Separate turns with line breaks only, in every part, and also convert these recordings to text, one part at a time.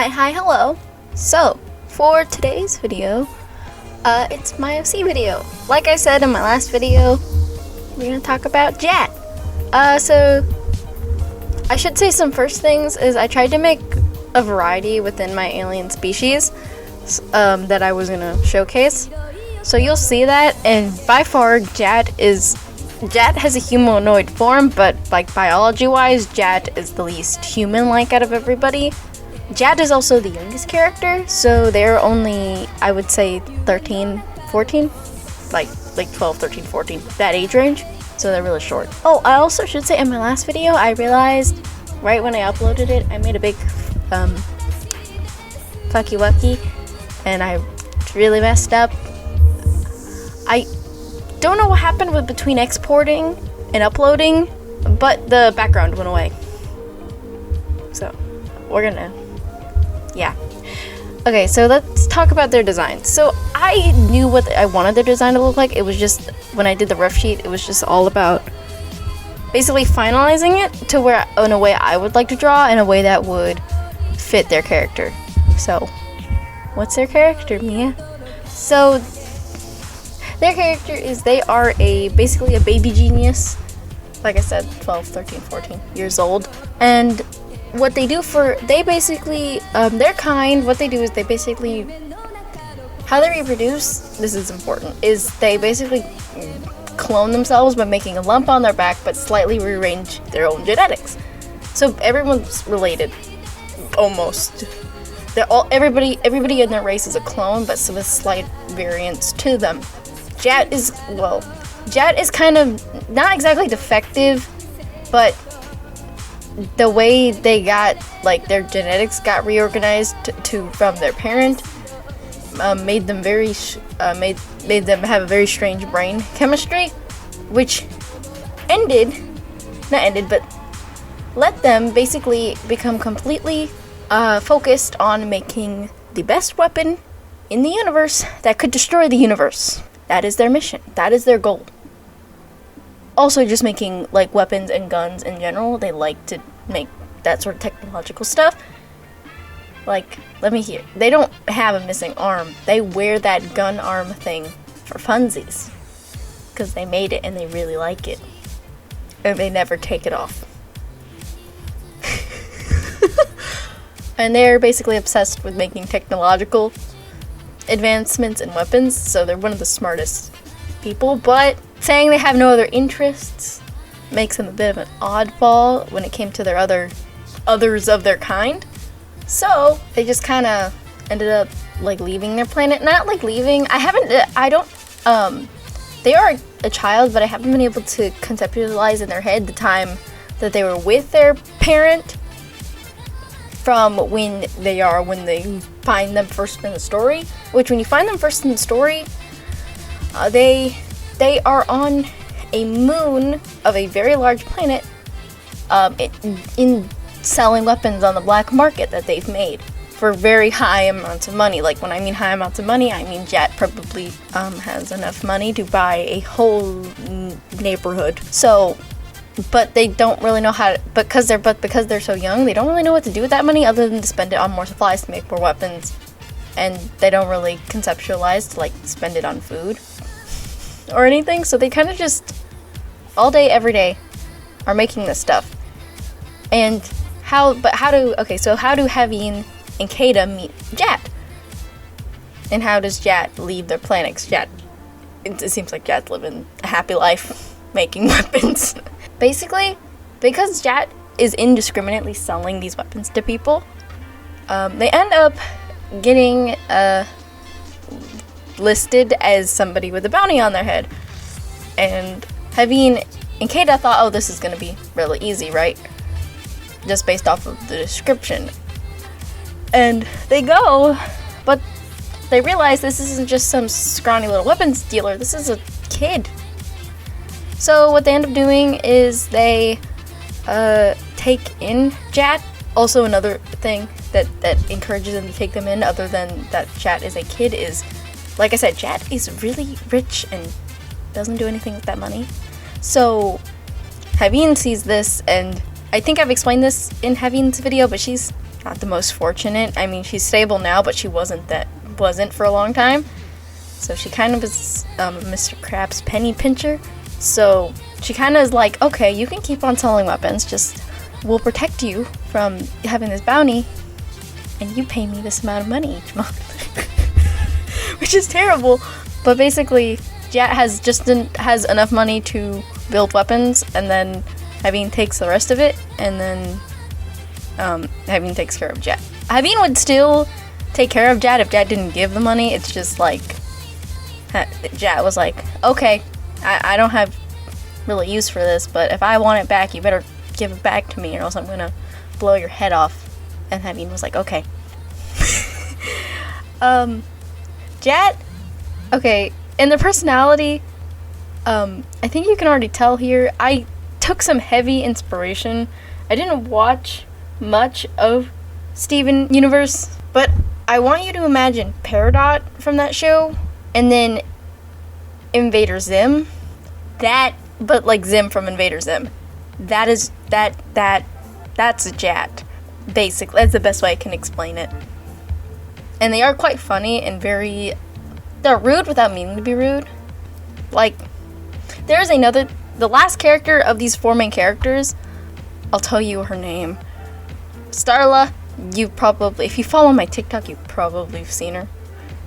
Hi, hello. So, for today's video, it's my OC video. Like I said in my last video, we're gonna talk about Jat. So, I should say some first things is I tried to make a variety within my alien species that I was gonna showcase. So you'll see that, and by far, Jat has a humanoid form, but like biology-wise, Jat is the least human-like out of everybody. Jat is also the youngest character, so they're only, I would say, 13, 14? Like 12, 13, 14, that age range. So they're really short. Oh, I also should say in my last video, I realized right when I uploaded it, I made a big fucky wucky, and I really messed up. I don't know what happened between exporting and uploading, but the background went away. So we're gonna, yeah. Okay, so let's talk about their design. So I knew what I wanted their design to look like. It was just, when I did the rough sheet, it was just all about basically finalizing it to where, in a way I would like to draw, in a way that would fit their character. So, what's their character, Mia? So, their character is, they are basically a baby genius. Like I said, 12, 13, 14 years old. And what they do they basically, their kind, what they do is they basically, how they reproduce, this is important, is they basically clone themselves by making a lump on their back, but slightly rearrange their own genetics. So everyone's related, almost. Everybody in their race is a clone, but with slight variants to them. Jat is kind of, not exactly defective, but the way they got, like, their genetics got reorganized from their parent, made them made them have a very strange brain chemistry, which let them basically become completely focused on making the best weapon in the universe that could destroy the universe. That is their mission. That is their goal. Also, just making, like, weapons and guns in general. They like to make that sort of technological stuff. Like, let me hear. They don't have a missing arm. They wear that gun arm thing for funsies. Because they made it and they really like it. And they never take it off. And they're basically obsessed with making technological advancements in weapons. So they're one of the smartest people. But saying they have no other interests makes them a bit of an oddball when it came to their others of their kind. So they just kind of ended up, like, leaving their planet. Not like leaving. They are a child, but I haven't been able to conceptualize in their head the time that they were with their parent from when they find them first in the story. Which, when you find them first in the story, they are on a moon of a very large planet, in selling weapons on the black market that they've made for very high amounts of money. Like, when I mean high amounts of money, I mean Jat probably has enough money to buy a whole neighborhood. So, but they don't really know how to, because they're so young, they don't really know what to do with that money other than to spend it on more supplies to make more weapons. And they don't really conceptualize to, like, spend it on food or anything. So they kind of just all day, every day are making this stuff. And how do Haveen and Kada meet Jat? And how does Jat leave their planet? It seems like Jat's living a happy life making weapons. Basically, because Jat is indiscriminately selling these weapons to people, they end up getting listed as somebody with a bounty on their head. And Haveen and Kada thought, oh, this is going to be really easy, right? Just based off of the description. And they go, but they realize this isn't just some scrawny little weapons dealer, this is a kid. So what they end up doing is they take in Jat. Also, another thing, that encourages them to take them in, other than that Jat is a kid, is, like I said, Jat is really rich and doesn't do anything with that money. So Haveen sees this, and I think I've explained this in Haveen's video, but she's not the most fortunate. I mean, she's stable now, but she wasn't for a long time. So she kind of is Mr. Krabs' penny pincher. So she kind of is like, okay, you can keep on selling weapons, just we'll protect you from having this bounty, and you pay me this amount of money each month. Which is terrible. But basically, Jat has enough money to build weapons, and then Haveen takes the rest of it, and then Haveen takes care of Jat. Haveen would still take care of Jat if Jat didn't give the money. It's just like Jat was like, okay, I don't have really use for this, but if I want it back, you better give it back to me, or else I'm gonna blow your head off. And Haveen was like, okay. Jat, okay, in the personality, I think you can already tell here, I took some heavy inspiration. I didn't watch much of Steven Universe, but I want you to imagine Peridot from that show, and then Invader Zim. But like Zim from Invader Zim. That's a Jat. Basically, that's the best way I can explain it. And they are quite funny and they're rude without meaning to be rude. Like, there's the last character of these 4 main characters, I'll tell you her name. Starla, if you follow my TikTok, you've probably seen her.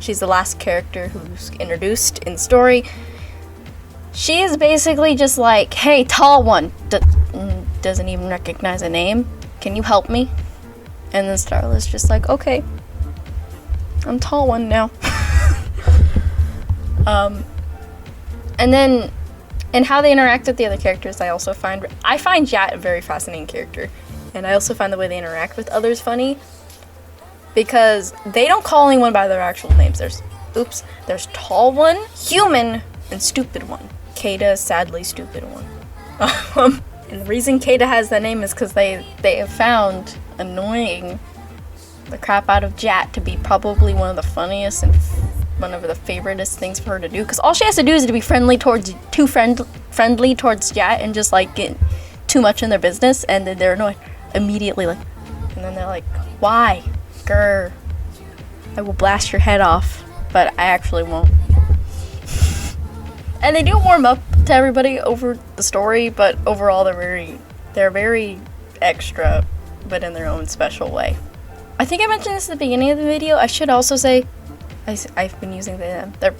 She's the last character who's introduced in the story. She is basically just like, hey, tall one, doesn't even recognize a name. Can you help me? And then Starla's just like, okay, I'm tall one now. And then, and how they interact with the other characters, I find Jat a very fascinating character. And I also find the way they interact with others funny, because they don't call anyone by their actual names. There's tall one, human, and stupid one. Kata is sadly stupid one. And the reason Kata has that name is because they have found annoying the crap out of Jat to be probably one of the funniest and one of the favoriteest things for her to do. Because all she has to do is to be friendly towards Jat and just like get too much in their business, and then they're annoyed immediately. Like, and then they're like, "Why, grr? I will blast your head off," but I actually won't. And they do warm up to everybody over the story, but overall they're very extra, but in their own special way. I think I mentioned this at the beginning of the video. I should also say, I've been using their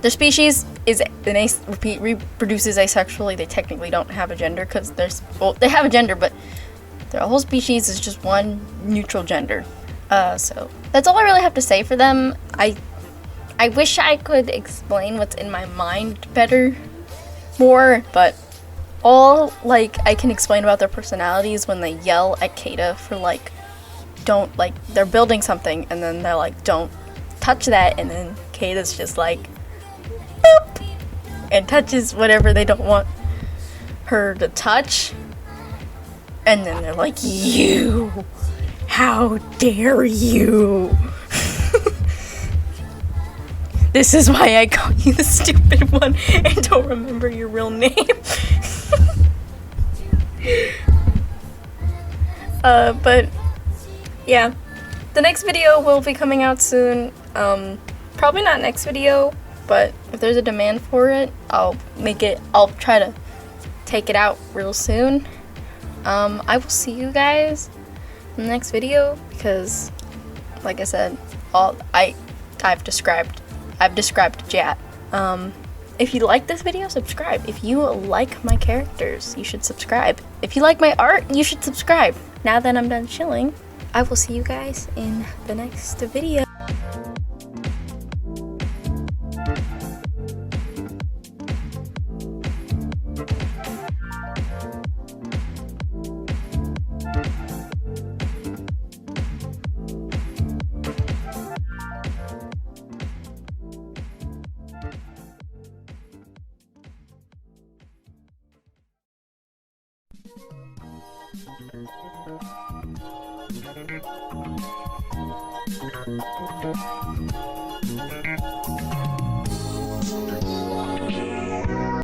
species reproduces asexually. They technically don't have a gender, because they have a gender, but their whole species is just one neutral gender. So that's all I really have to say for them. I wish I could explain what's in my mind more, but all I can explain about their personalities when they yell at Kata for they're building something, and then they're like, don't touch that, and then Kata's just like, boop, and touches whatever they don't want her to touch, and then they're like, you, how dare you. This is why I call you the stupid one and don't remember your real name. But yeah, the next video will be coming out soon. Probably not next video, but if there's a demand for it, I'll try to take it out real soon. I will see you guys in the next video, because like I said, I've described Jat. If you like this video, subscribe. If you like my characters, you should subscribe. If you like my art, you should subscribe. Now that I'm done chilling, I will see you guys in the next video.